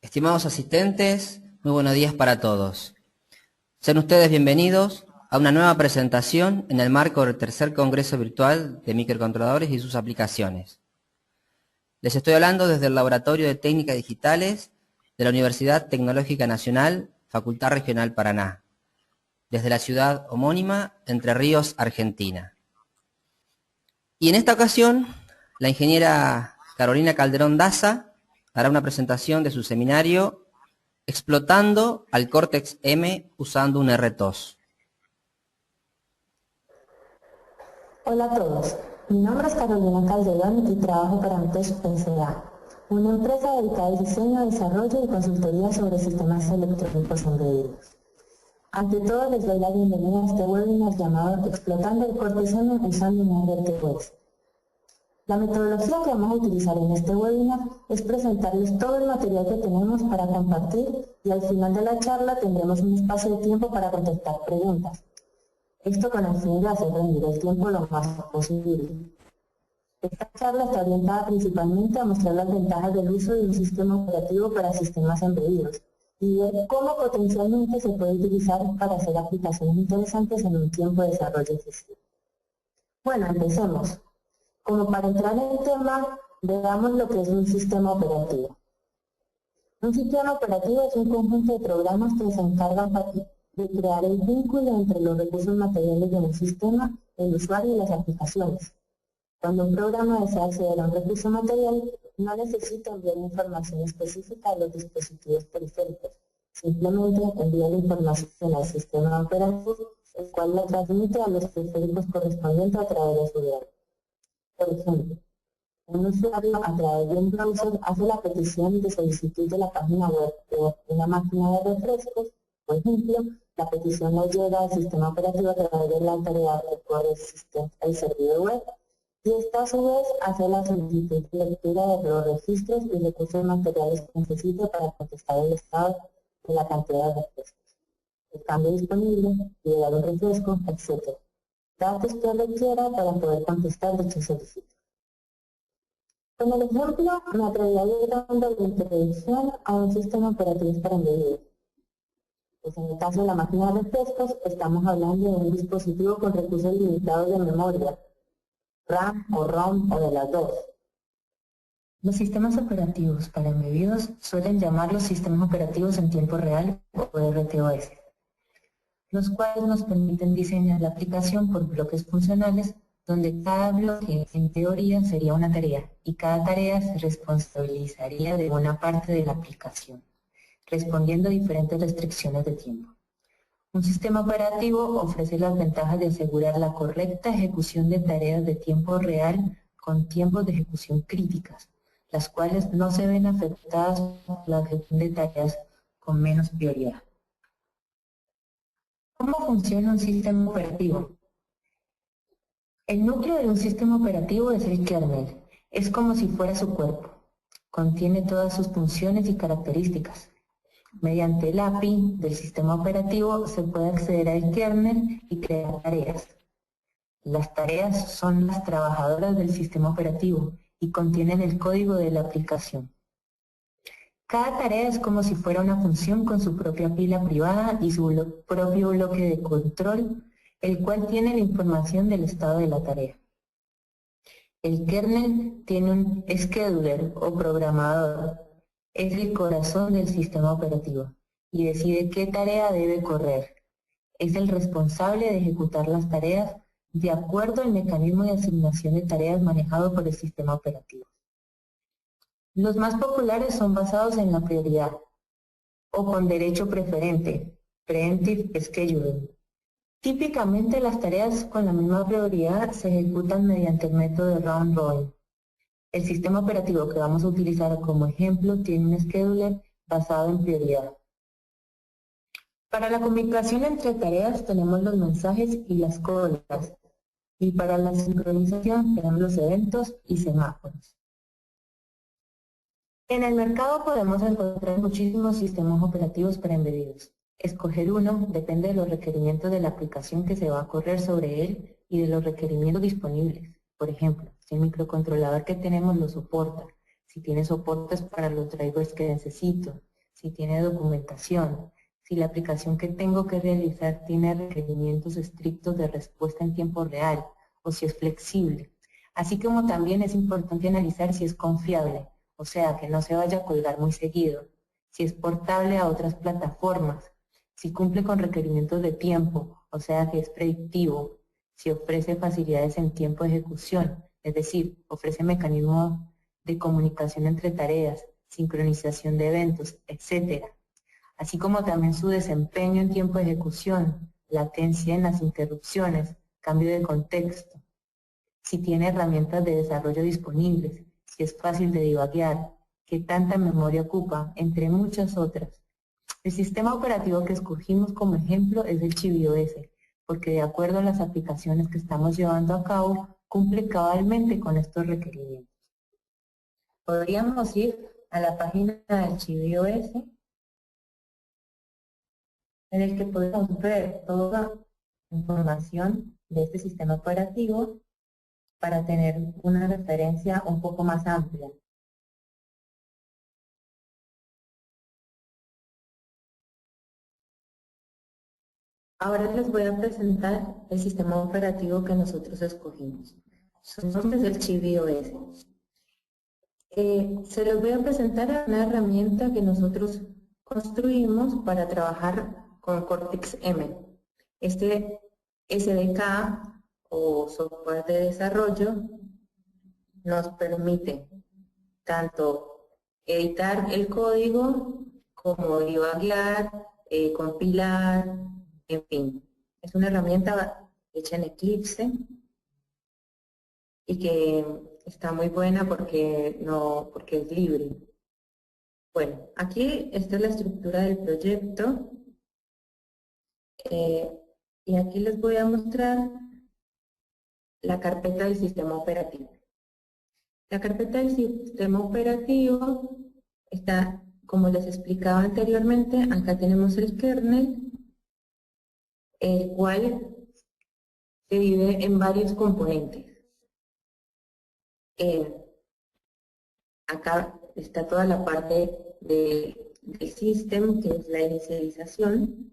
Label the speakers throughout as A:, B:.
A: Estimados asistentes, muy buenos días para todos. Sean ustedes bienvenidos a una nueva presentación en el marco del tercer Congreso Virtual de Microcontroladores y sus aplicaciones. Les estoy hablando desde el Laboratorio de Técnicas Digitales de la Universidad Tecnológica Nacional, Facultad Regional Paraná, desde la ciudad homónima, Entre Ríos, Argentina. Y en esta ocasión, la ingeniera Carolina Calderón Daza hará una presentación de su seminario Explotando al Cortex-M usando un RTOS.
B: Hola a todos, mi nombre es Carolina Calderón y trabajo para MTESH S.A., una empresa dedicada al diseño, desarrollo y consultoría sobre sistemas electrónicos embebidos. Ante todo, les doy la bienvenida a este webinar llamado Explotando el Cortex-M usando un RTOS. La metodología que vamos a utilizar en este webinar es presentarles todo el material que tenemos para compartir y al final de la charla tendremos un espacio de tiempo para contestar preguntas. Esto con el fin de hacer rendir el tiempo lo más posible. Esta charla está orientada principalmente a mostrar las ventajas del uso de un sistema operativo para sistemas embebidos y ver cómo potencialmente se puede utilizar para hacer aplicaciones interesantes en un tiempo de desarrollo excesivo. Bueno, empecemos. Como para entrar en el tema, veamos lo que es un sistema operativo. Un sistema operativo es un conjunto de programas que se encargan de crear el vínculo entre los recursos materiales de un sistema, el usuario y las aplicaciones. Cuando un programa desea acceder a un recurso material, no necesita enviar información específica a los dispositivos periféricos. Simplemente envía la información al sistema operativo, el cual la transmite a los periféricos correspondientes a través de su red. Por ejemplo, un usuario a través de un browser hace la petición de solicitud de la página web de una máquina de refrescos. Por ejemplo, la petición le llega al sistema operativo a través de la tarea de el servidor web, y esta a su vez hace la solicitud de lectura de los registros y recursos materiales que necesite para contestar el estado de la cantidad de refrescos, el cambio disponible, llegar un refresco, etc. Datos que requiera para poder contestar dicha solicitud. Con el ejemplo, me atrevería dando la introducción a un sistema operativo para embebidos. Pues en el caso de la máquina de refrescos, estamos hablando de un dispositivo con recursos limitados de memoria, RAM o ROM o de las dos. Los sistemas operativos para embebidos suelen llamarlos sistemas operativos en tiempo real o RTOS, los cuales nos permiten diseñar la aplicación por bloques funcionales donde cada bloque en teoría sería una tarea y cada tarea se responsabilizaría de una parte de la aplicación, respondiendo a diferentes restricciones de tiempo. Un sistema operativo ofrece las ventajas de asegurar la correcta ejecución de tareas de tiempo real con tiempos de ejecución críticas, las cuales no se ven afectadas por la ejecución de tareas con menos prioridad. ¿Cómo funciona un sistema operativo? El núcleo de un sistema operativo es el kernel. Es como si fuera su cuerpo. Contiene todas sus funciones y características. Mediante el API del sistema operativo se puede acceder al kernel y crear tareas. Las tareas son las trabajadoras del sistema operativo y contienen el código de la aplicación. Cada tarea es como si fuera una función con su propia pila privada y su propio bloque de control, el cual tiene la información del estado de la tarea. El kernel tiene un scheduler o programador. Es el corazón del sistema operativo y decide qué tarea debe correr. Es el responsable de ejecutar las tareas de acuerdo al mecanismo de asignación de tareas manejado por el sistema operativo. Los más populares son basados en la prioridad o con derecho preferente, Preemptive Scheduling. Típicamente las tareas con la misma prioridad se ejecutan mediante el método de round robin. El sistema operativo que vamos a utilizar como ejemplo tiene un scheduler basado en prioridad. Para la comunicación entre tareas tenemos los mensajes y las colas, y para la sincronización tenemos los eventos y semáforos. En el mercado podemos encontrar muchísimos sistemas operativos para embebidos. Escoger uno depende de los requerimientos de la aplicación que se va a correr sobre él y de los requerimientos disponibles. Por ejemplo, si el microcontrolador que tenemos lo soporta, si tiene soportes para los drivers que necesito, si tiene documentación, si la aplicación que tengo que realizar tiene requerimientos estrictos de respuesta en tiempo real o si es flexible. Así como también es importante analizar si es confiable, o sea, que no se vaya a colgar muy seguido, si es portable a otras plataformas, si cumple con requerimientos de tiempo, o sea, que es predictivo, si ofrece facilidades en tiempo de ejecución, es decir, ofrece mecanismos de comunicación entre tareas, sincronización de eventos, etc. Así como también su desempeño en tiempo de ejecución, latencia en las interrupciones, cambio de contexto, si tiene herramientas de desarrollo disponibles, si es fácil de debuguear, qué tanta memoria ocupa, entre muchas otras. El sistema operativo que escogimos como ejemplo es el ChivIOS, porque de acuerdo a las aplicaciones que estamos llevando a cabo, cumple cabalmente con estos requerimientos. Podríamos ir a la página del ChivIOS, en el que podemos ver toda la información de este sistema operativo para tener una referencia un poco más amplia. Ahora les voy a presentar el sistema operativo que nosotros escogimos. Su nombre es el ChivIOS. Se los voy a presentar a una herramienta que nosotros construimos para trabajar con Cortex-M. Este SDK o software de desarrollo nos permite tanto editar el código como debuguear, compilar, en fin. Es una herramienta hecha en Eclipse y que está muy buena porque es libre. Bueno, aquí esta es la estructura del proyecto y aquí les voy a mostrar la carpeta del sistema operativo. La carpeta del sistema operativo está, como les explicaba anteriormente, acá tenemos el kernel, el cual se divide en varios componentes. Acá está toda la parte del system, que es la inicialización,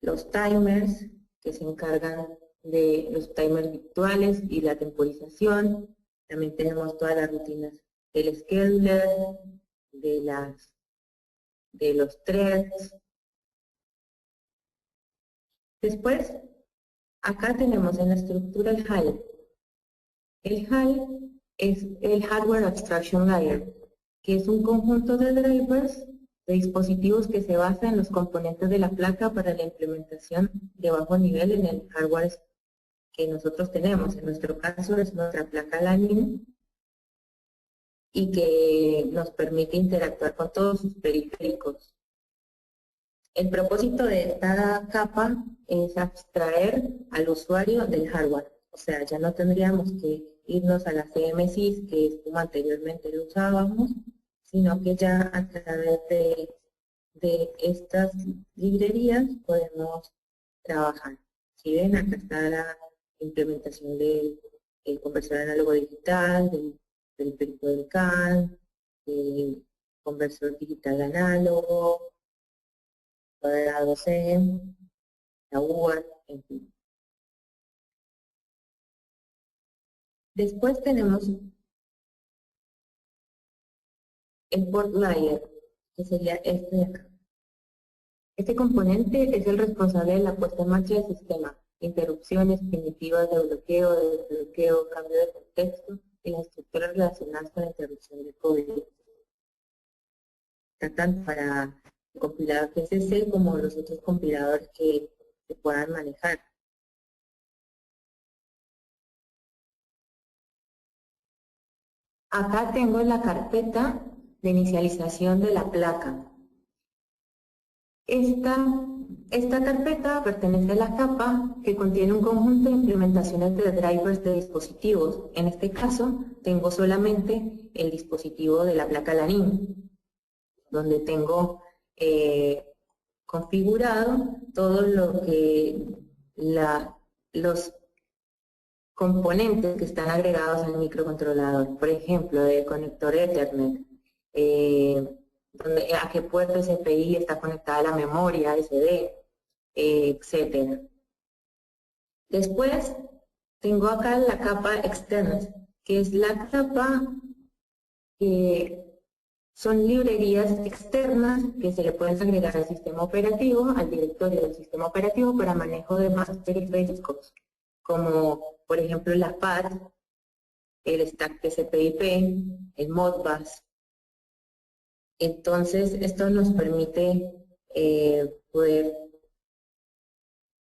B: los timers, que se encargan de los timers virtuales y la temporización. También tenemos todas las rutinas del scheduler, de los threads. Después, acá tenemos en la estructura el HAL. El HAL es el Hardware Abstraction Layer, que es un conjunto de drivers de dispositivos que se basa en los componentes de la placa para la implementación de bajo nivel en el hardware que nosotros tenemos. En nuestro caso es nuestra placa LANIN y que nos permite interactuar con todos sus periféricos. El propósito de esta capa es abstraer al usuario del hardware. O sea, ya no tendríamos que irnos a la CMSIS, que es como anteriormente lo usábamos, sino que ya a través de estas librerías podemos trabajar. Si ven, acá está la implementación del conversor análogo digital, del perico del CAN, del conversor digital análogo, cuadrado C, la UART, en fin. Después tenemos el port layer, que sería este de acá. Este componente es el responsable de la puesta en marcha del sistema, interrupciones, primitivas de bloqueo, desbloqueo, cambio de contexto y las estructuras relacionadas con la interrupción de código. Está tanto para el compilador GCC como los otros compiladores que se puedan manejar. Acá tengo la carpeta de inicialización de la placa. Esta carpeta pertenece a la capa que contiene un conjunto de implementaciones de drivers de dispositivos. En este caso, tengo solamente el dispositivo de la placa LANIN, donde tengo configurado todo lo que los componentes que están agregados al microcontrolador. Por ejemplo, el conector Ethernet, donde a qué puerto SPI está conectada la memoria SD, etcétera. Después tengo acá la capa externa, que es la capa que son librerías externas que se le pueden agregar al sistema operativo, al directorio del sistema operativo para manejo de más periféricos, como por ejemplo la PAD, el stack TCP/IP, el Modbus. Entonces, esto nos permite poder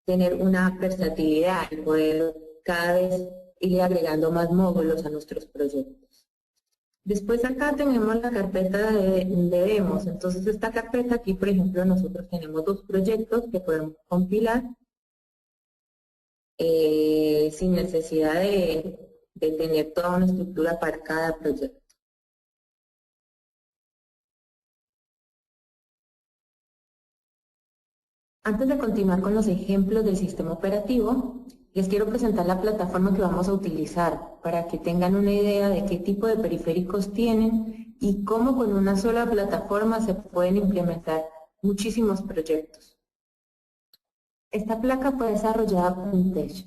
B: tener una versatilidad y poder cada vez ir agregando más módulos a nuestros proyectos. Después acá tenemos la carpeta de demos. Entonces esta carpeta aquí, por ejemplo, nosotros tenemos 2 proyectos que podemos compilar sin necesidad de tener toda una estructura para cada proyecto. Antes de continuar con los ejemplos del sistema operativo, les quiero presentar la plataforma que vamos a utilizar para que tengan una idea de qué tipo de periféricos tienen y cómo con una sola plataforma se pueden implementar muchísimos proyectos. Esta placa fue desarrollada por Intech.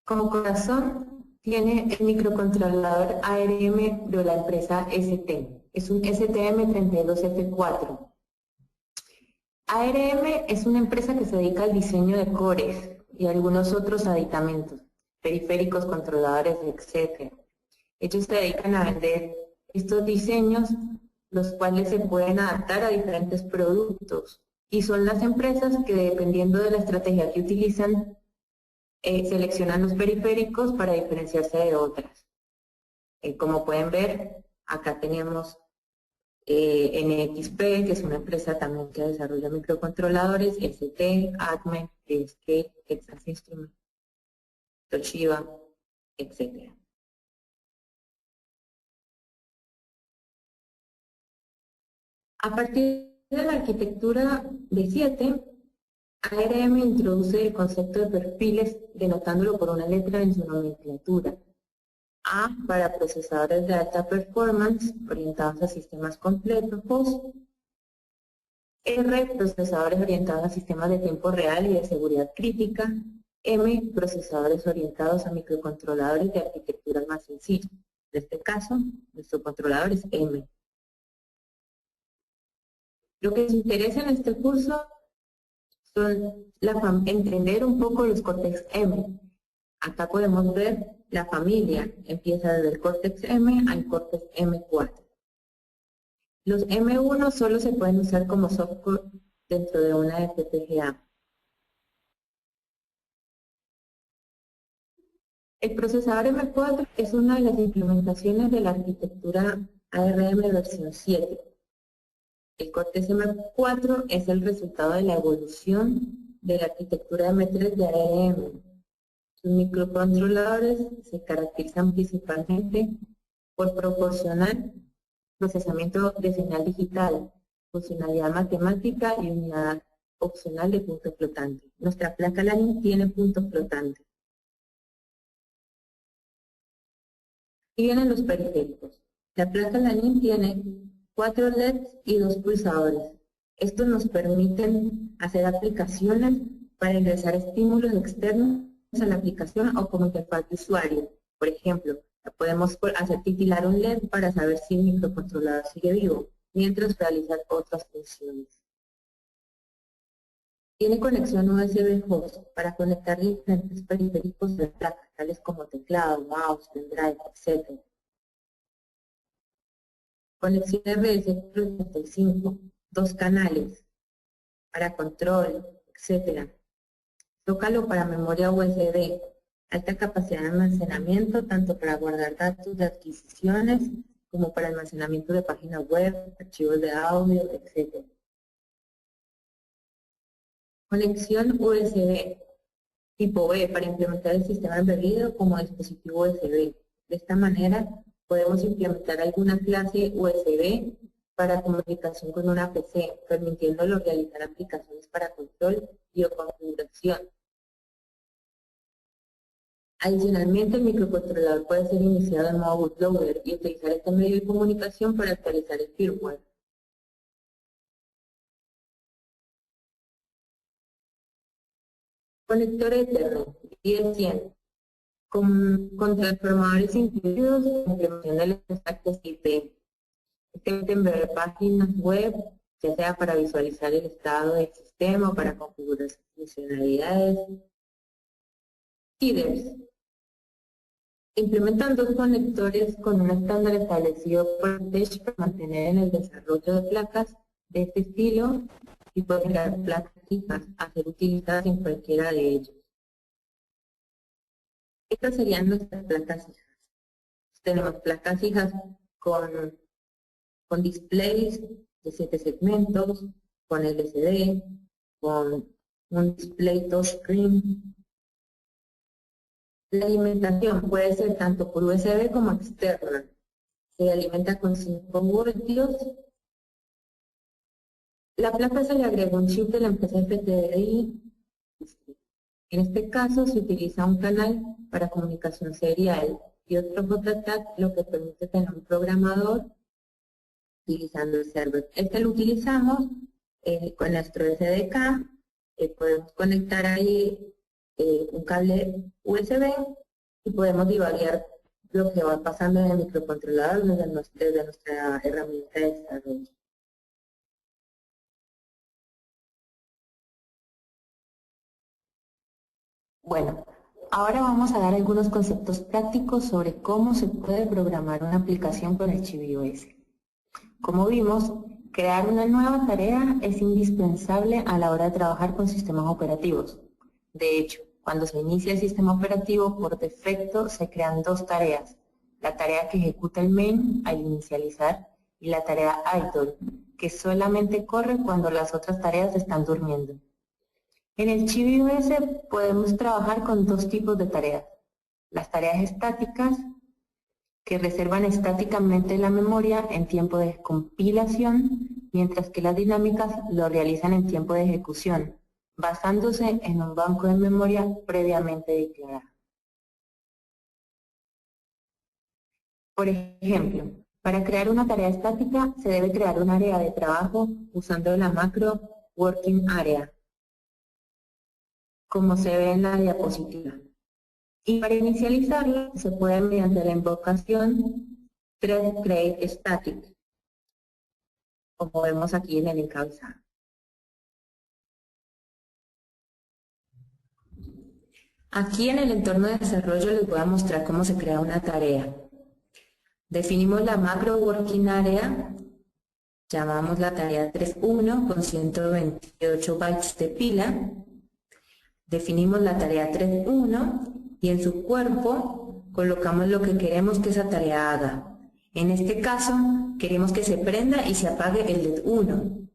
B: Como corazón tiene el microcontrolador ARM de la empresa ST. Es un STM32F4. ARM es una empresa que se dedica al diseño de cores y algunos otros aditamentos, periféricos, controladores, etc. Ellos se dedican a vender estos diseños, los cuales se pueden adaptar a diferentes productos. Y son las empresas que, dependiendo de la estrategia que utilizan, seleccionan los periféricos para diferenciarse de otras. Como pueden ver, acá tenemos NXP, que es una empresa también que desarrolla microcontroladores, ST, Atmel, SK, Texas Instruments, Toshiba, etc. A partir de la arquitectura de 7, ARM introduce el concepto de perfiles denotándolo por una letra en su nomenclatura. A para procesadores de alta performance orientados a sistemas complejos. R, procesadores orientados a sistemas de tiempo real y de seguridad crítica. M, procesadores orientados a microcontroladores de arquitecturas más sencillas. En este caso, nuestro controlador es M. Lo que nos interesa en este curso son entender un poco los Cortex M. Acá podemos ver la familia, empieza desde el Cortex M al Cortex M4. Los M1 solo se pueden usar como software dentro de una FPGA. El procesador M4 es una de las implementaciones de la arquitectura ARM versión 7. El Cortex M4 es el resultado de la evolución de la arquitectura M3 de ARM. Sus microcontroladores se caracterizan principalmente por proporcionar procesamiento de señal digital, funcionalidad matemática y unidad opcional de punto flotante. Nuestra placa LAN tiene punto flotante. Y vienen los periféricos. La placa LAN tiene 4 LEDs y 2 pulsadores. Estos nos permiten hacer aplicaciones para ingresar estímulos externos a la aplicación o como interfaz de usuario. Por ejemplo, podemos hacer titilar un LED para saber si el microcontrolador sigue vivo, mientras realizar otras funciones. Tiene conexión USB host para conectar diferentes periféricos de la placa, tales como teclado, mouse, pendrive, etc. Conexión RS-235, 2 canales para control, etc. Zócalo para memoria USB, alta capacidad de almacenamiento, tanto para guardar datos de adquisiciones como para almacenamiento de páginas web, archivos de audio, etc. Conexión USB tipo B para implementar el sistema embebido como dispositivo USB. De esta manera podemos implementar alguna clase USB para comunicación con una PC, permitiéndolo realizar aplicaciones para control y o configuración. Adicionalmente, el microcontrolador puede ser iniciado en modo bootloader y utilizar este medio de comunicación para actualizar el firmware. Conector Ethernet, 10-100, con transformadores incluidos en la implementación de los contactos IP. Pueden ver páginas web, ya sea para visualizar el estado del sistema o para configurar sus funcionalidades. Headers. Implementan dos conectores con un estándar establecido por Tech para mantener en el desarrollo de placas de este estilo y pueden crear placas fijas a ser utilizadas en cualquiera de ellos. Estas serían nuestras placas hijas. Tenemos placas hijas con displays de 7 segmentos, con LCD, con un display touchscreen. La alimentación puede ser tanto por USB como externa. Se alimenta con 5 voltios. La placa se le agrega un chip de la empresa FTDI. En este caso se utiliza un canal para comunicación serial y otro JTAG, lo que permite tener un programador utilizando el server. Este lo utilizamos con nuestro SDK. Podemos conectar ahí un cable USB y podemos divagar lo que va pasando en el microcontrolador desde nuestra herramienta de desarrollo. Bueno, ahora vamos a dar algunos conceptos prácticos sobre cómo se puede programar una aplicación con el ChibIOS. Como vimos, crear una nueva tarea es indispensable a la hora de trabajar con sistemas operativos. De hecho, cuando se inicia el sistema operativo, por defecto se crean dos tareas. La tarea que ejecuta el main al inicializar y la tarea idle, que solamente corre cuando las otras tareas están durmiendo. En el ChibIOS podemos trabajar con dos tipos de tareas. Las tareas estáticas, que reservan estáticamente la memoria en tiempo de compilación, mientras que las dinámicas lo realizan en tiempo de ejecución, basándose en un banco de memoria previamente declarado. Por ejemplo, para crear una tarea estática se debe crear un área de trabajo usando la macro Working Area, como se ve en la diapositiva. Y para inicializarla se puede mediante la invocación thread_create_static, como vemos aquí en el encabezado. Aquí en el entorno de desarrollo les voy a mostrar cómo se crea una tarea. Definimos la macro Working Area, llamamos la tarea 3.1 con 128 bytes de pila. Definimos la tarea 3.1 y en su cuerpo colocamos lo que queremos que esa tarea haga. En este caso, queremos que se prenda y se apague el LED 1.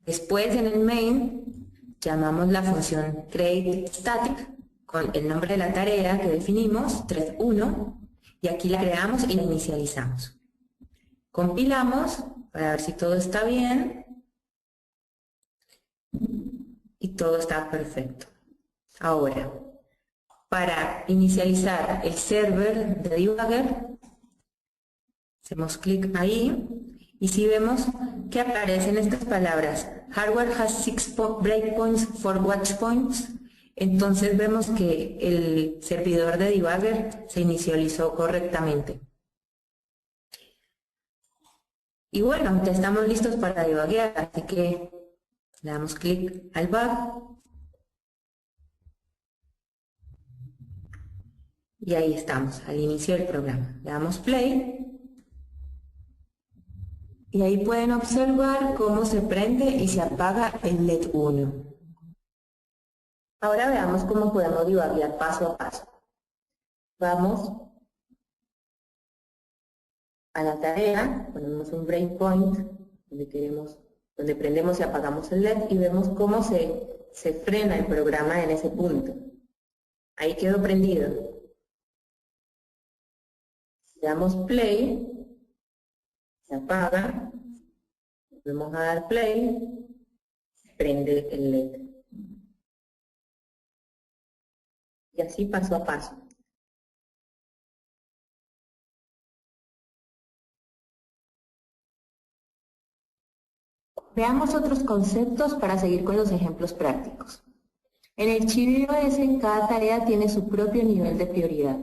B: Después, en el main, llamamos la función createStatic con el nombre de la tarea que definimos, thread1, y aquí la creamos y la inicializamos. Compilamos para ver si todo está bien y todo está perfecto. Ahora, para inicializar el server de debugger, hacemos clic ahí y si vemos que aparecen estas palabras, hardware has 6 breakpoints for watch points, entonces vemos que el servidor de debugger se inicializó correctamente. Y bueno, ya estamos listos para debuguear, así que le damos clic al bug. Y ahí estamos, al inicio del programa. Le damos play. Y ahí pueden observar cómo se prende y se apaga el LED 1. Ahora veamos cómo podemos debuguear paso a paso. Vamos a la tarea, ponemos un breakpoint donde prendemos y apagamos el LED y vemos cómo se frena el programa en ese punto. Ahí quedó prendido. Le damos play, se apaga, volvemos a dar play, prende el LED. Y así paso a paso. Veamos otros conceptos para seguir con los ejemplos prácticos. En el chip iOS, cada tarea tiene su propio nivel de prioridad.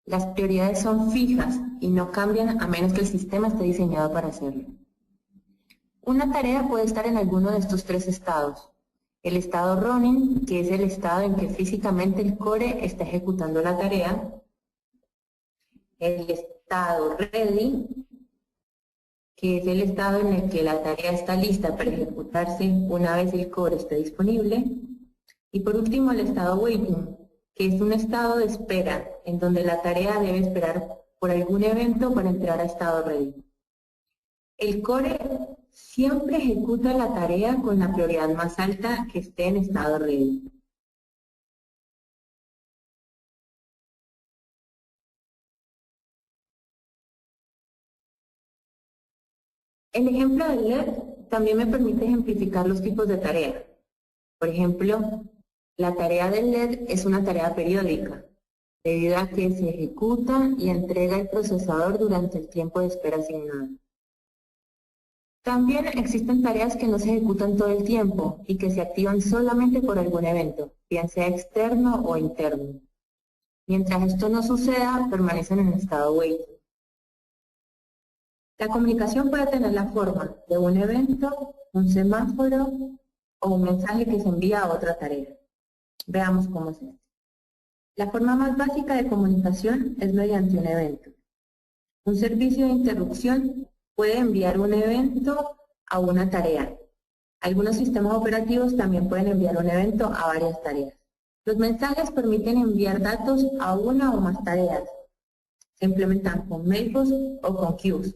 B: Las prioridades son fijas y no cambian a menos que el sistema esté diseñado para hacerlo. Una tarea puede estar en alguno de estos tres estados. El estado running, que es el estado en que físicamente el core está ejecutando la tarea. El estado ready, que es el estado en el que la tarea está lista para ejecutarse una vez el core esté disponible. Y por último, el estado waiting, que es un estado de espera, en donde la tarea debe esperar por algún evento para entrar a estado ready. El core siempre ejecuta la tarea con la prioridad más alta que esté en estado ready. El ejemplo del LED también me permite ejemplificar los tipos de tarea. Por ejemplo, la tarea del LED es una tarea periódica, debido a que se ejecuta y entrega el procesador durante el tiempo de espera asignado. También existen tareas que no se ejecutan todo el tiempo y que se activan solamente por algún evento, bien sea externo o interno. Mientras esto no suceda, permanecen en estado waiting. La comunicación puede tener la forma de un evento, un semáforo o un mensaje que se envía a otra tarea. Veamos cómo es esto. La forma más básica de comunicación es mediante un evento. Un servicio de interrupción puede enviar un evento a una tarea. Algunos sistemas operativos también pueden enviar un evento a varias tareas. Los mensajes permiten enviar datos a una o más tareas. Se implementan con mailbox o con queues.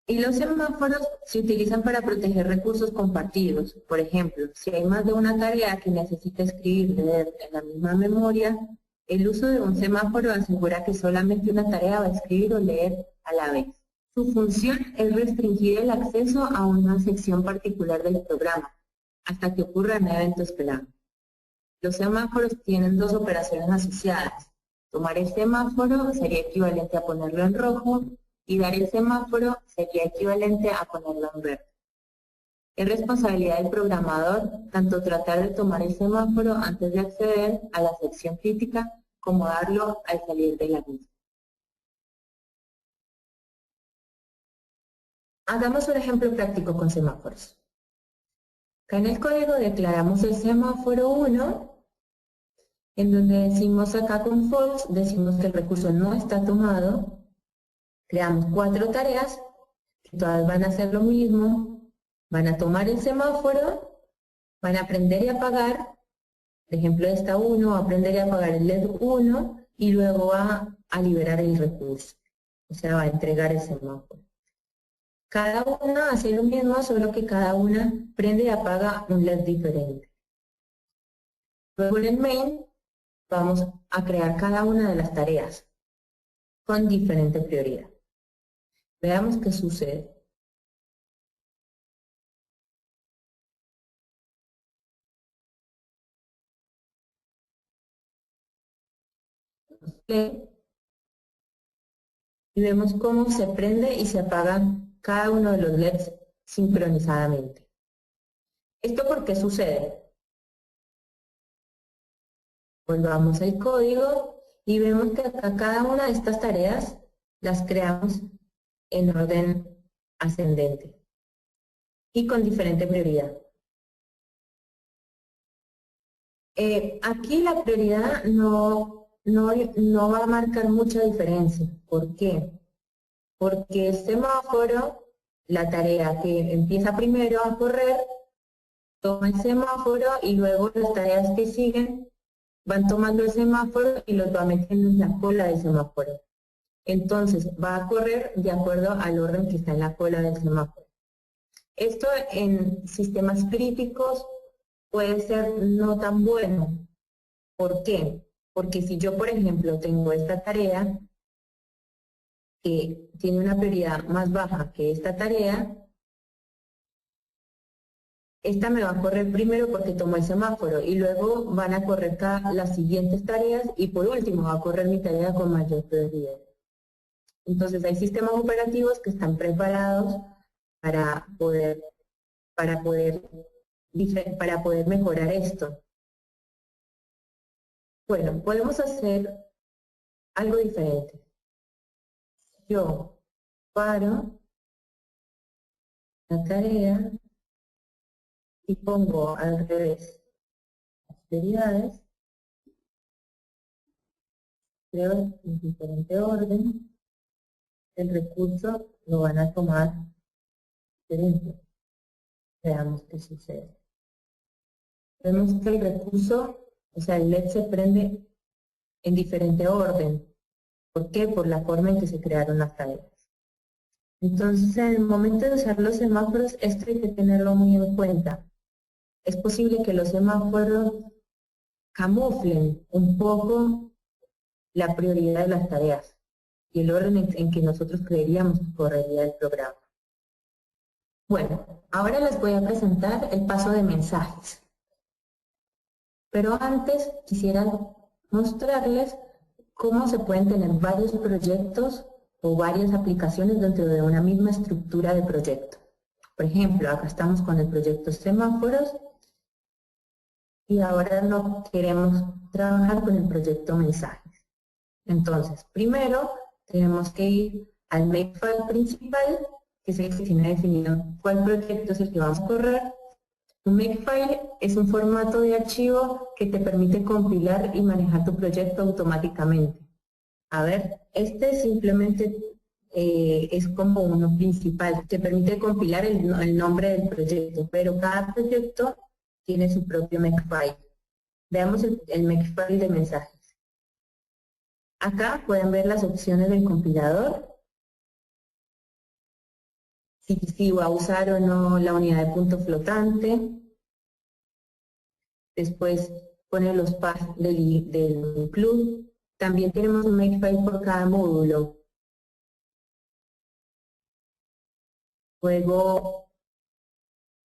B: Y los semáforos se utilizan para proteger recursos compartidos. Por ejemplo, si hay más de una tarea que necesita escribir y leer en la misma memoria, el uso de un semáforo asegura que solamente una tarea va a escribir o leer a la vez. Su función es restringir el acceso a una sección particular del programa, hasta que ocurra un evento esperado. Los semáforos tienen dos operaciones asociadas. Tomar el semáforo sería equivalente a ponerlo en rojo, y dar el semáforo sería equivalente a ponerlo en verde. Es responsabilidad del programador tanto tratar de tomar el semáforo antes de acceder a la sección crítica como darlo al salir de la misma. Hagamos un ejemplo práctico con semáforos. Acá en el código declaramos el semáforo 1, en donde decimos acá con false, decimos que el recurso no está tomado. Creamos 4 tareas, que todas van a hacer lo mismo, van a tomar el semáforo, van a prender y apagar, por ejemplo esta 1 va a prender y apagar el LED 1 y luego va a liberar el recurso, o sea va a entregar el semáforo. Cada una hace lo mismo, solo que cada una prende y apaga un LED diferente. Luego en el main vamos a crear cada una de las tareas con diferente prioridad. Veamos qué sucede. Y vemos cómo se prende y se apagan cada uno de los LEDs sincronizadamente. ¿Esto por qué sucede? Volvamos al código y vemos que acá cada una de estas tareas las creamos en orden ascendente y con diferente prioridad. Aquí la prioridad no va a marcar mucha diferencia. ¿Por qué? Porque el semáforo, la tarea que empieza primero a correr, toma el semáforo y luego las tareas que siguen van tomando el semáforo y los va metiendo en la cola del semáforo. Entonces va a correr de acuerdo al orden que está en la cola del semáforo. Esto en sistemas críticos puede ser no tan bueno. ¿Por qué? Porque si yo, por ejemplo, tengo esta tarea que tiene una prioridad más baja que esta tarea, esta me va a correr primero porque tomó el semáforo y luego van a correr las siguientes tareas y por último va a correr mi tarea con mayor prioridad. Entonces hay sistemas operativos que están preparados para poder para poder mejorar esto? Bueno, podemos hacer algo diferente. Yo paro la tarea y pongo al revés las prioridades, creo en diferente orden, el recurso lo van a tomar diferente. Veamos qué sucede. Vemos que el recurso, o sea, el LED se prende en diferente orden. ¿Por qué? Por la forma en que se crearon las tareas. Entonces, en el momento de usar los semáforos, esto hay que tenerlo muy en cuenta. Es posible que los semáforos camuflen un poco la prioridad de las tareas y el orden en que nosotros creeríamos que correría el programa. Bueno, ahora les voy a presentar el paso de mensajes. Pero antes quisiera mostrarles cómo se pueden tener varios proyectos o varias aplicaciones dentro de una misma estructura de proyecto. Por ejemplo, acá estamos con el proyecto semáforos y ahora no queremos trabajar con el proyecto mensajes. Entonces, primero tenemos que ir al makefile principal, que es el que tiene definido cuál proyecto es el que vamos a correr. Un makefile es un formato de archivo que te permite compilar y manejar tu proyecto automáticamente. A ver, este simplemente es como uno principal, te permite compilar el nombre del proyecto, pero cada proyecto tiene su propio makefile. Veamos el makefile de mensajes. Acá pueden ver las opciones del compilador, si va a usar o no la unidad de punto flotante. Después pone los paths del include. También tenemos un makefile por cada módulo. Luego,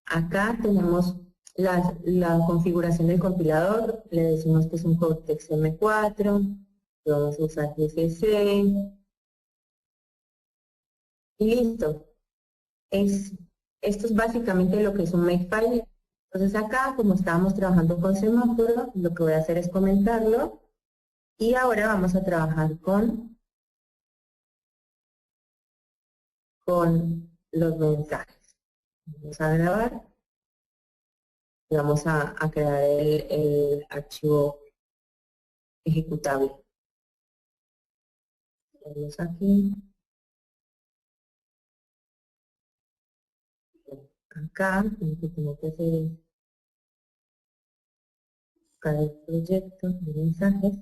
B: acá tenemos la configuración del compilador. Le decimos que es un Cortex M4. Vamos a usar GCC. Y listo. Esto es básicamente lo que es un makefile. Entonces acá, como estábamos trabajando con semáforo, lo que voy a hacer es comentarlo. Y ahora vamos a trabajar con los mensajes. Vamos a grabar y vamos a crear el archivo ejecutable. Vamos aquí. Acá, lo que tengo que hacer es buscar el proyecto de mensajes.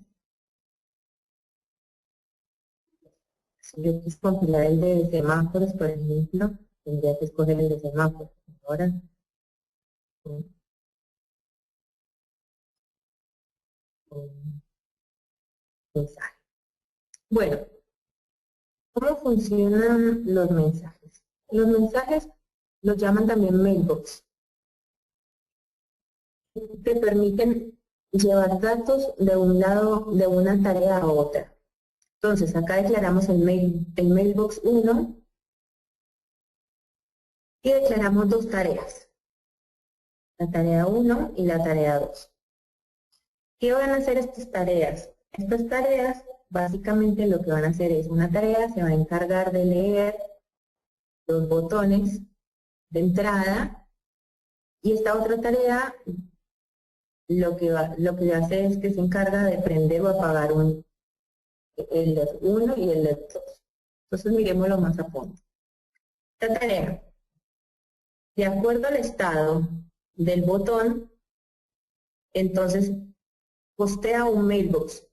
B: Si yo quise compilar el de semáforos, por ejemplo, tendría que escoger el de semáforos. Ahora, mensaje. Bueno, ¿cómo funcionan los mensajes? Los mensajes los llaman también mailbox. Te permiten llevar datos de un lado, de una tarea a otra. Entonces, acá declaramos el mailbox 1 y declaramos dos tareas, la tarea 1 y la tarea 2. ¿Qué van a hacer estas tareas? Estas tareas, básicamente lo que van a hacer es una tarea, se va a encargar de leer los botones de entrada y esta otra tarea lo que hace es que se encarga de prender o apagar el LED 1 y el LED 2. Entonces miremoslo más a fondo. Esta tarea, de acuerdo al estado del botón, entonces postea un mailbox.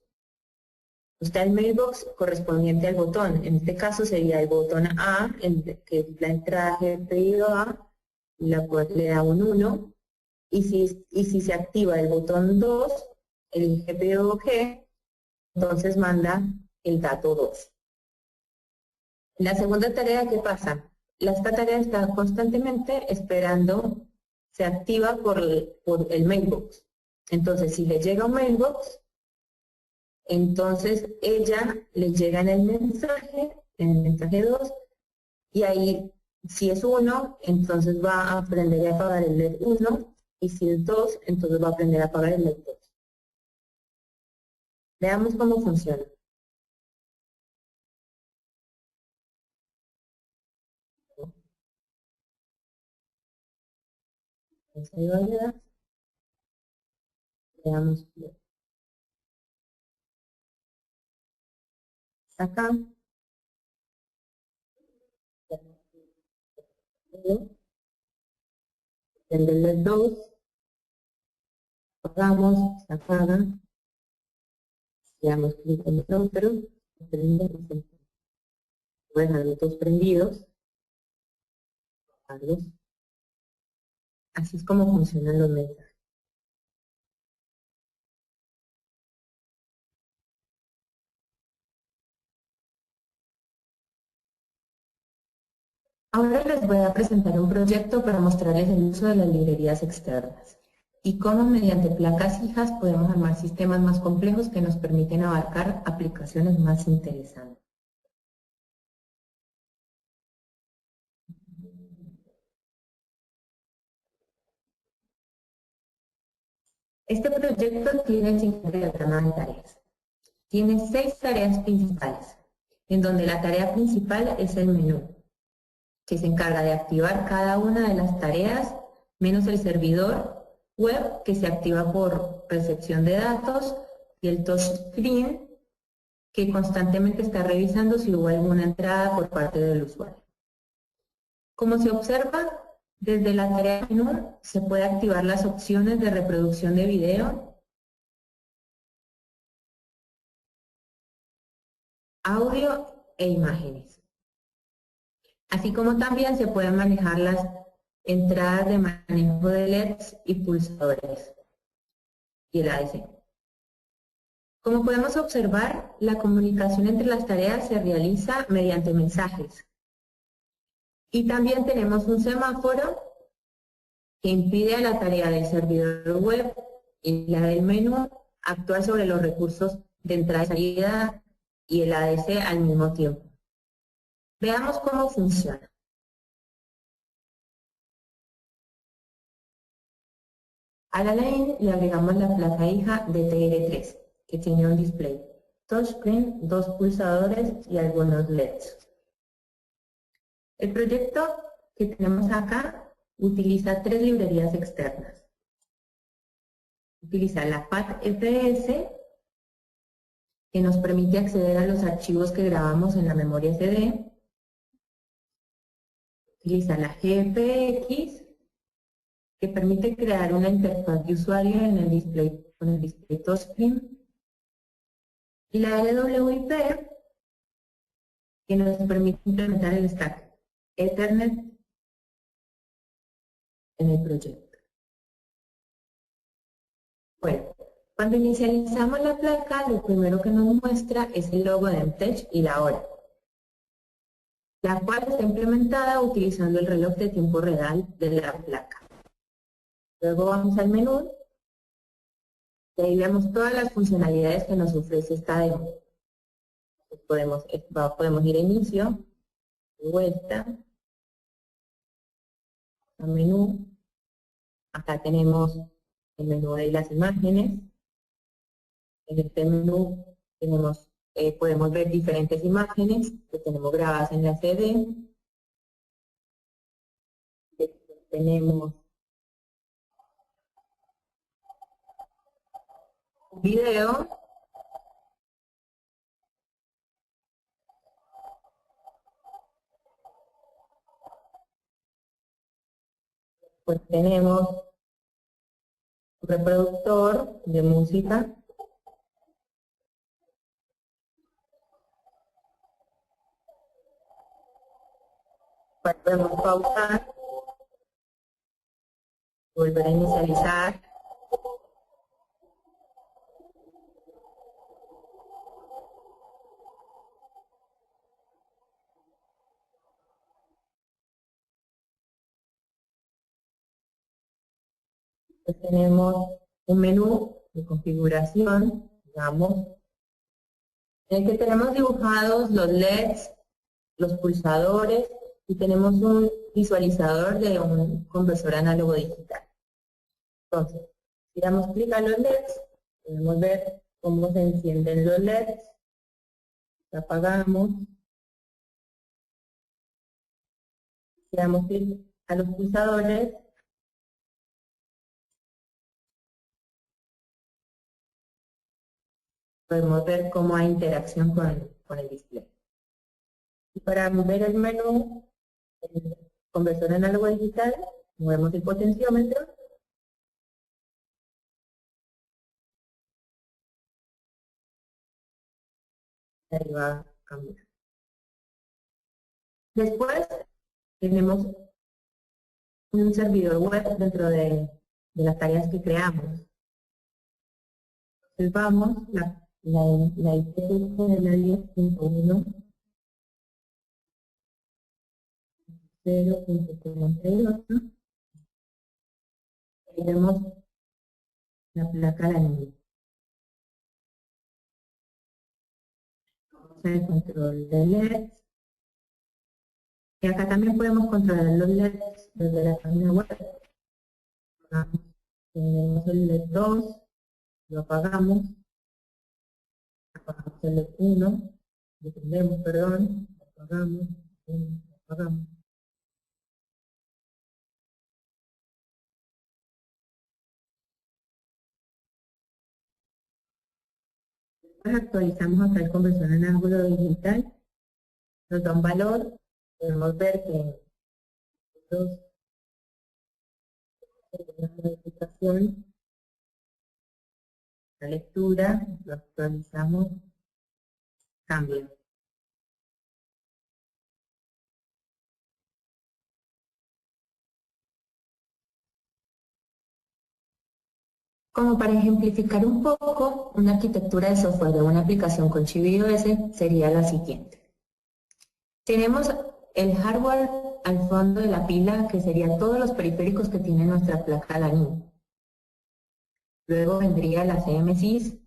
B: Postea el mailbox correspondiente al botón. En este caso sería el botón A, que es la entrada GPIO A, la cual le da un 1. Y si se activa el botón 2, el GPIO G, entonces manda el dato 2. La segunda tarea, ¿qué pasa? Esta tarea está constantemente esperando, se activa por el mailbox. Entonces, si le llega un mailbox, entonces ella le llega en el mensaje 2, y ahí Si es 1, entonces va a aprender a apagar el LED 1, y si es 2, entonces va a aprender a apagar el LED 2. Veamos cómo funciona. Veamos acá. El del LED 2. Apagamos, se apaga. Le damos clic en el otro. Voy a dejar los dos prendidos. Apagarlos. Así es como funcionan los mensajes. Ahora les voy a presentar un proyecto para mostrarles el uso de las librerías externas y cómo mediante placas fijas podemos armar sistemas más complejos que nos permiten abarcar aplicaciones más interesantes. Este proyecto tiene 5 diagramas de tareas. Tiene 6 tareas principales, en donde la tarea principal es el menú, que se encarga de activar cada una de las tareas, menos el servidor web, que se activa por recepción de datos, y el touchscreen, que constantemente está revisando si hubo alguna entrada por parte del usuario. Como se observa, desde la tarea menú se puede activar las opciones de reproducción de video, audio e imágenes. Así como también se pueden manejar las entradas de manejo de LEDs y pulsadores y el ADC. Como podemos observar, la comunicación entre las tareas se realiza mediante mensajes. Y también tenemos un semáforo que impide a la tarea del servidor web y la del menú actuar sobre los recursos de entrada y salida y el ADC al mismo tiempo. Veamos cómo funciona. A la lane le agregamos la placa hija de TR3, que tiene un display, touchscreen, 2 pulsadores y algunos LEDs. El proyecto que tenemos acá utiliza 3 librerías externas. Utiliza la FAT-FS, que nos permite acceder a los archivos que grabamos en la memoria CD. Utiliza la GFX, que permite crear una interfaz de usuario en el display, con el display touchscreen. Y la LWIP, que nos permite implementar el stack Ethernet en el proyecto. Bueno, cuando inicializamos la placa, lo primero que nos muestra es el logo de Emtech y la hora, la cual está implementada utilizando el reloj de tiempo real de la placa. Luego vamos al menú y ahí vemos todas las funcionalidades que nos ofrece esta demo. Podemos ir a inicio, vuelta, al menú. Acá tenemos el menú de las imágenes. En este menú tenemos, podemos ver diferentes imágenes que tenemos grabadas en la CD. Tenemos un video. Pues tenemos un reproductor de música. Podemos pausar, volver a inicializar. Pues tenemos un menú de configuración, digamos, en el que tenemos dibujados los LEDs, los pulsadores y tenemos un visualizador de un conversor análogo digital. Entonces, si damos clic a los LEDs, podemos ver cómo se encienden los LEDs, apagamos, si damos clic a los pulsadores, podemos ver cómo hay interacción con el display. Y para ver el menú, el conversor análogo digital, movemos el potenciómetro, y ahí va a cambiar. Después tenemos un servidor web dentro de las tareas que creamos. Entonces vamos, la IP de la 10.1 0.48, tenemos la placa Lanini. Vamos a control de LEDs. Y acá también podemos controlar los LEDs desde la página web. Tenemos el LED 2, lo apagamos. Apagamos el LED 1, lo prendemos, perdón, lo apagamos, lo apagamos. Después actualizamos acá el conversor análogo digital, nos da un valor, podemos ver que nosotros tenemos una modificación, la lectura, lo actualizamos, cambia. Como para ejemplificar un poco, una arquitectura de software de una aplicación con ChivIOS sería la siguiente. Tenemos el hardware al fondo de la pila, que serían todos los periféricos que tiene nuestra placa Lanini. Luego vendría la CMSIS,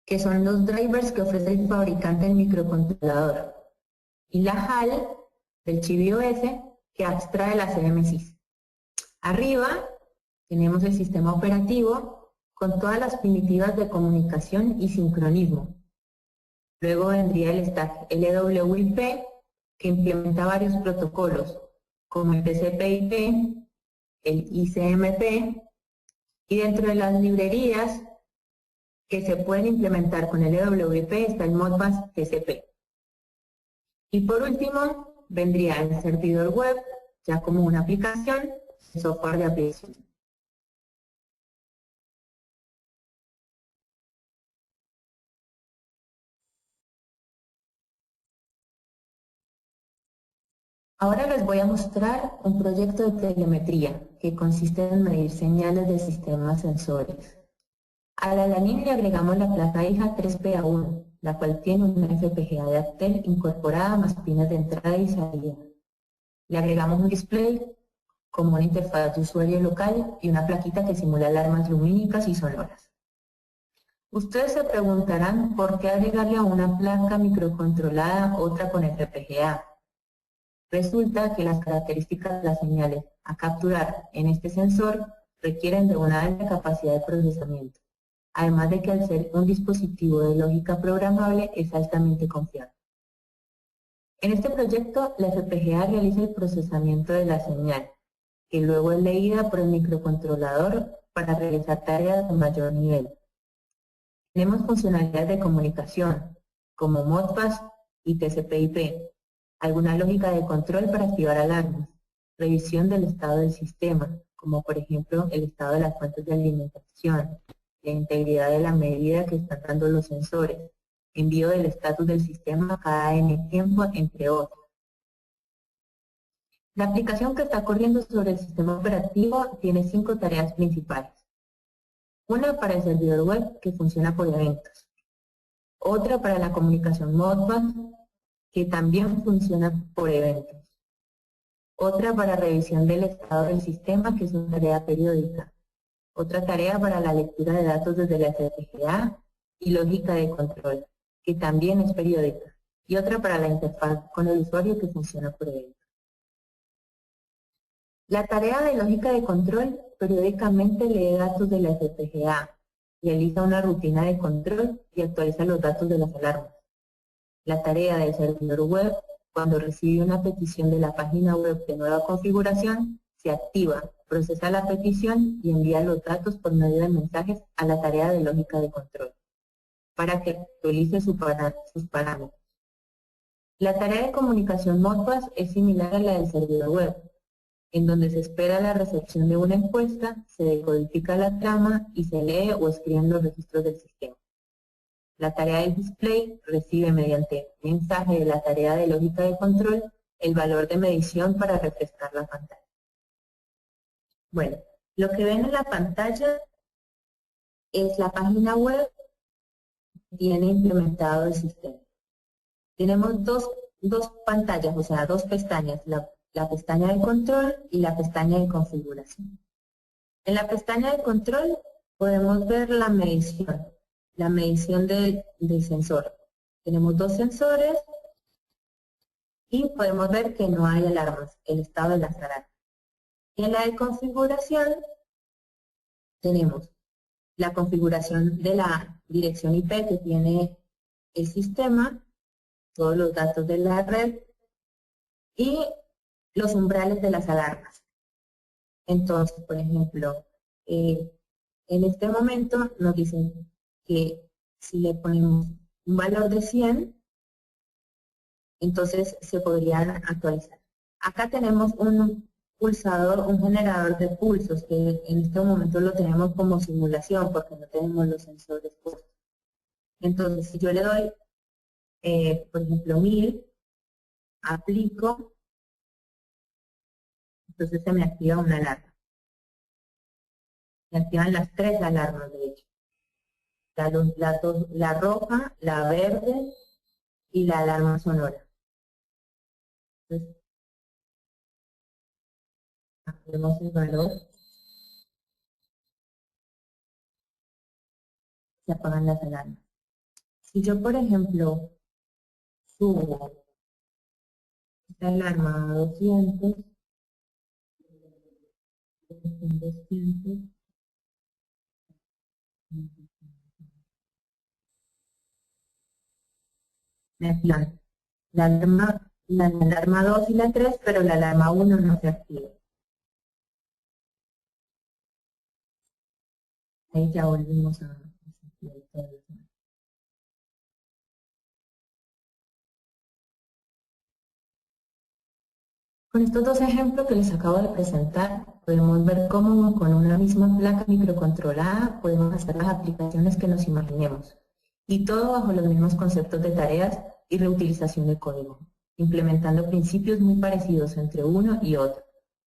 B: que son los drivers que ofrece el fabricante del microcontrolador. Y la HAL del ChivIOS, que abstrae la CMSIS. Arriba tenemos el sistema operativo con todas las primitivas de comunicación y sincronismo. Luego vendría el stack LWIP, que implementa varios protocolos, como el TCP/IP, el ICMP, y dentro de las librerías que se pueden implementar con el LWIP está el Modbus TCP. Y por último, vendría el servidor web, ya como una aplicación, software de aplicación. Ahora les voy a mostrar un proyecto de telemetría que consiste en medir señales de sistemas sensores. A la Lanini le agregamos la placa hija 3PA1, la cual tiene una FPGA de Actel incorporada más pines de entrada y salida. Le agregamos un display como una interfaz de usuario local y una plaquita que simula alarmas lumínicas y sonoras. Ustedes se preguntarán por qué agregarle a una placa microcontrolada otra con FPGA. Resulta que las características de las señales a capturar en este sensor requieren de una alta capacidad de procesamiento, además de que al ser un dispositivo de lógica programable es altamente confiable. En este proyecto, la FPGA realiza el procesamiento de la señal, que luego es leída por el microcontrolador para realizar tareas de mayor nivel. Tenemos funcionalidades de comunicación, como Modbus y TCP/IP, alguna lógica de control para activar alarmas, revisión del estado del sistema, como por ejemplo el estado de las fuentes de alimentación, la integridad de la medida que están dando los sensores, envío del estatus del sistema cada N tiempo, entre otros. La aplicación que está corriendo sobre el sistema operativo tiene 5 tareas principales. Una para el servidor web, que funciona por eventos. Otra para la comunicación Modbus, que también funciona por eventos. Otra para revisión del estado del sistema, que es una tarea periódica. Otra tarea para la lectura de datos desde la FPGA y lógica de control, que también es periódica. Y otra para la interfaz con el usuario, que funciona por eventos. La tarea de lógica de control periódicamente lee datos de la FPGA, realiza una rutina de control y actualiza los datos de las alarmas. La tarea del servidor web, cuando recibe una petición de la página web de nueva configuración, se activa, procesa la petición y envía los datos por medio de mensajes a la tarea de lógica de control, para que actualice sus parámetros. La tarea de comunicación Modbus es similar a la del servidor web, en donde se espera la recepción de una encuesta, se decodifica la trama y se lee o escribe en los registros del sistema. La tarea del display recibe mediante mensaje de la tarea de lógica de control el valor de medición para refrescar la pantalla. Bueno, lo que ven en la pantalla es la página web que tiene implementado el sistema. Tenemos dos pantallas, o sea, dos pestañas, la pestaña de control y la pestaña de configuración. En la pestaña de control podemos ver la medición del sensor. Tenemos dos sensores y podemos ver que no hay alarmas, el estado de las alarmas. En la de configuración tenemos la configuración de la dirección IP que tiene el sistema, todos los datos de la red y los umbrales de las alarmas. Entonces, por ejemplo, en este momento nos dicen que si le ponemos un valor de 100, entonces se podrían actualizar. Acá tenemos un pulsador, un generador de pulsos, que en este momento lo tenemos como simulación porque no tenemos los sensores puestos. Entonces, si yo le doy, por ejemplo, 1000, aplico, entonces se me activa una alarma. Se activan las 3 alarmas, de hecho. La roja, la verde y la alarma sonora. Entonces, hacemos el valor. Se apagan las alarmas. Si yo, por ejemplo, subo esta alarma a 200, me activan la alarma 2 y la 3, pero la alarma 1 no se activa. Ahí ya volvimos a activar todo eso. Con estos dos ejemplos que les acabo de presentar, podemos ver cómo con una misma placa microcontrolada podemos hacer las aplicaciones que nos imaginemos, y todo bajo los mismos conceptos de tareas y reutilización de código, implementando principios muy parecidos entre uno y otro.